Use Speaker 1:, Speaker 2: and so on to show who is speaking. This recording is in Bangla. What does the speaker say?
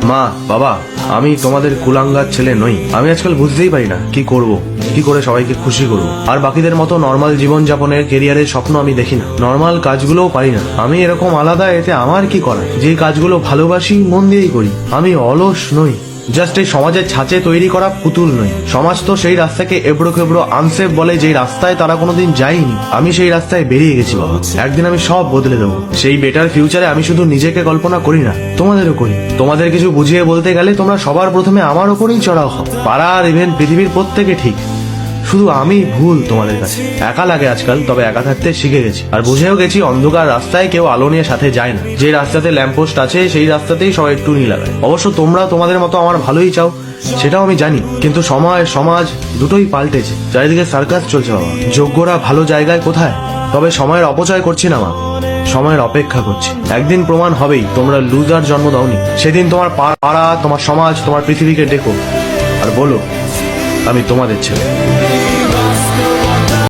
Speaker 1: মা, বাবা, আমি তোমাদের কুলাঙ্গার ছেলে নই। আমি আজকাল বুঝতেই পারি না কি করব, কি করে সবাইকে খুশি করব। আর বাকিদের মতো নর্মাল জীবন যাপনের কেরিয়ারের স্বপ্ন আমি দেখি না, নর্মাল কাজগুলোও পারি না। আমি এরকম আলাদা, এতে আমার কি করা? যে কাজগুলো ভালোবাসি মন দিয়েই করি। আমি অলস নই, জাস্ট এই সমাজের ছাঁচে তৈরি করা পুতুল নই। সমাজ তো সেই রাস্তাকে এবড়ো খেবড়ো আনসেফ বলে, যেই রাস্তায় তারা কোনোদিন যায়নি। আমি সেই রাস্তায় বেরিয়ে গেছি বাবা। একদিন আমি সব বদলে দেবো। সেই বেটার ফিউচারে আমি শুধু নিজেকে কল্পনা করি না, তোমাদেরও করি। তোমাদের কিছু বুঝিয়ে বলতে গেলে তোমরা সবার প্রথমে আমার ওপরেই চড়াও হও। পাড়ার ইভেন পৃথিবীর প্রত্যেকে ঠিক, শুধু আমি ভুল তোমাদের কাছে। একা লাগে আজকাল, তবে একা থাকতে শিখে গেছি। আর বুঝেও গেছি অন্ধকার রাস্তায় কেউ আলো নিয়ে সাথে যায় না। যে রাস্তাতে ল্যাম্পপোস্ট আছে সেই রাস্তাতেই সবাই টুনি লাগায়। অবশ্য তোমরা তোমাদের মতো আমার ভালোই চাও, সেটাও আমি জানি। কিন্তু সময় সমাজ দুটোই পাল্টেছে। চারিদিকে সার্কাস চলছে বাবা। যোগ্যরা ভালো জায়গায় কোথায়? তবে সময়ের অপচয় করছি না মা, সময়ের অপেক্ষা করছি। একদিন প্রমাণ হবেই তোমরা লুজার জন্ম দাওনি। সেদিন তোমার পাড়া, তোমার সমাজ, তোমার পৃথিবীকে ডেকো আর বলো আমি তোমাদের ছেলে।